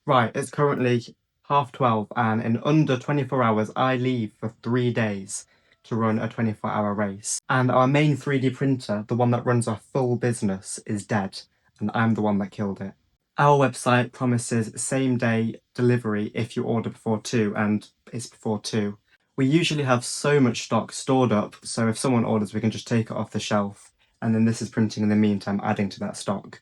Right, it's currently 12:30, and in under 24 hours, I leave for 3 days to run a 24-hour race. And our main 3D printer, the one that runs our full business, is dead, and I'm the one that killed it. Our website promises same day delivery if you order before 2, and it's before 2. We usually have so much stock stored up, so if someone orders, we can just take it off the shelf, and then this is printing in the meantime, adding to that stock.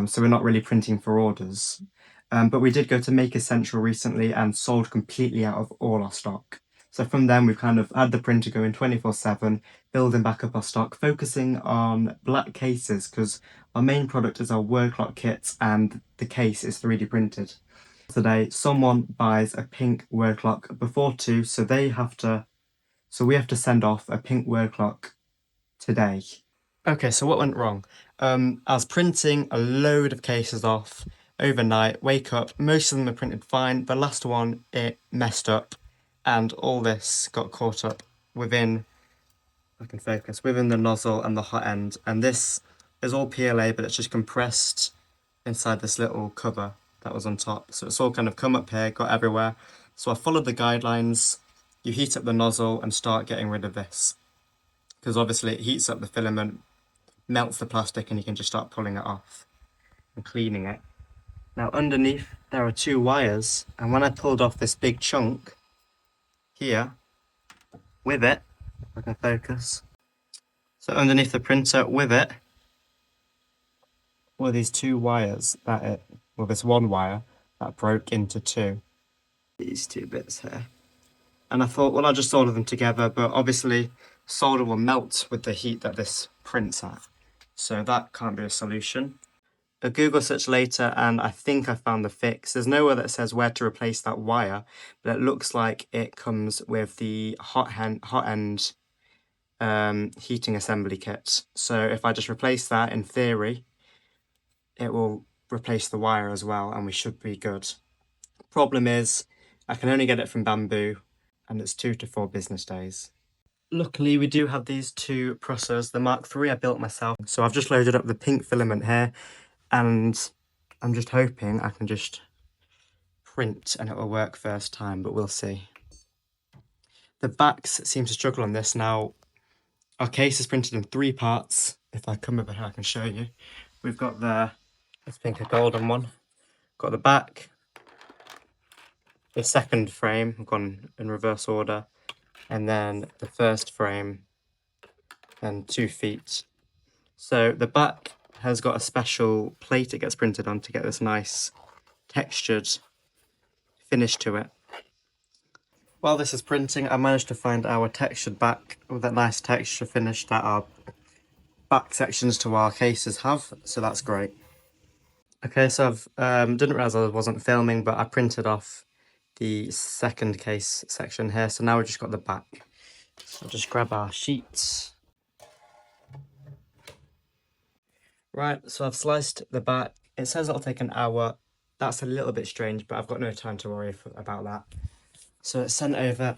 So we're not really printing for orders. But we did go to Maker Central recently and sold completely out of all our stock. So from then, we've kind of had the printer going 24/7, building back up our stock, focusing on black cases because our main product is our word clock kits and the case is 3D printed. Today, someone buys a pink word clock before 2, so we have to send off a pink word clock today. Okay, so what went wrong? I was printing a load of cases off overnight, wake up, most of them are printed fine. The last one, it messed up, and all this got caught up within, I can focus, within the nozzle and the hot end. And this is all PLA, but it's just compressed inside this little cover that was on top. So it's all kind of come up here, got everywhere. So I followed the guidelines. You heat up the nozzle and start getting rid of this. Because obviously it heats up the filament, melts the plastic, and you can just start pulling it off and cleaning it. Now underneath there are 2 wires, and when I pulled off this big chunk here with it, if I can focus, so underneath the printer with it were these 2 wires this one wire that broke into 2. These 2 bits here. And I thought, well, I'll just solder them together, but obviously solder will melt with the heat that this prints at. So that can't be a solution. A Google search later, and I think I found the fix. There's nowhere that says where to replace that wire, but it looks like it comes with the hot end heating assembly kit. So if I just replace that, in theory, it will replace the wire as well, and we should be good. Problem is, I can only get it from Bambu, and it's 2 to 4 business days. Luckily, we do have these 2 Prusas, the Mark III I built myself. So I've just loaded up the pink filament here, and I'm just hoping I can just print and it will work first time, but we'll see. The backs seem to struggle on this. Now, our case is printed in 3 parts. If I come over here, I can show you. We've got this pink and golden one. Got the back, the second frame, I've gone in reverse order, and then the first frame and 2 feet. So the back has got a special plate it gets printed on to get this nice textured finish to it. While this is printing, I managed to find our textured back with that nice texture finish that our back sections to our cases have, so that's great. Okay, so I've didn't realize I wasn't filming, but I printed off the second case section here, so now we've just got the back. So I'll just grab our sheets. Right, so I've sliced the back. It says it'll take an hour. That's a little bit strange, but I've got no time to worry about that. So it's sent over,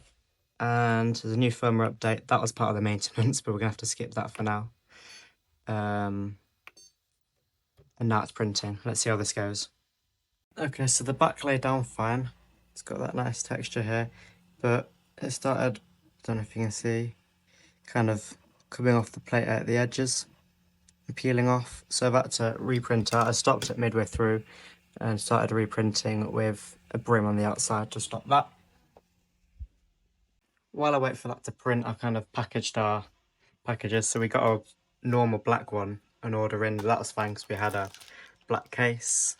and there's a new firmware update. That was part of the maintenance, but we're gonna have to skip that for now. And now it's printing. Let's see how this goes. Okay, so the back laid down fine. It's got that nice texture here, but it started, I don't know if you can see, kind of coming off the plate at the edges and peeling off. So I've had to reprint it. I stopped it midway through and started reprinting with a brim on the outside to stop that. While I wait for that to print, I've kind of packaged our packages. So we got a normal black one, an order in, but that was fine because we had a black case.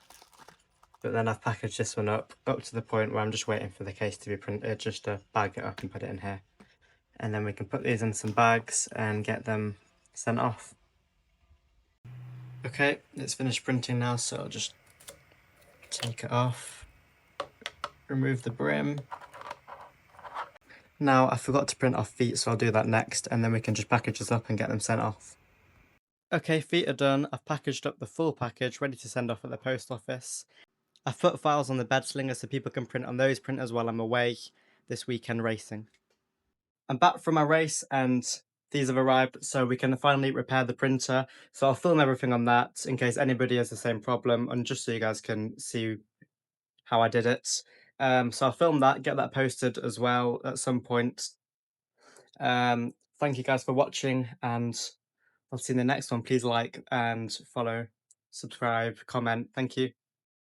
But then I've packaged this one up to the point where I'm just waiting for the case to be printed, just to bag it up and put it in here. And then we can put these in some bags and get them sent off. Okay, it's finished printing now, so I'll just take it off, remove the brim. Now, I forgot to print off feet, so I'll do that next, and then we can just package this up and get them sent off. Okay, feet are done. I've packaged up the full package, ready to send off at the post office. I've put files on the bed slingers so people can print on those printers while I'm away this weekend racing. I'm back from my race and these have arrived, so we can finally repair the printer. So I'll film everything on that in case anybody has the same problem, and just so you guys can see how I did it. So I'll film that, get that posted as well at some point. Thank you guys for watching, and I'll see you in the next one. Please like and follow, subscribe, comment. Thank you.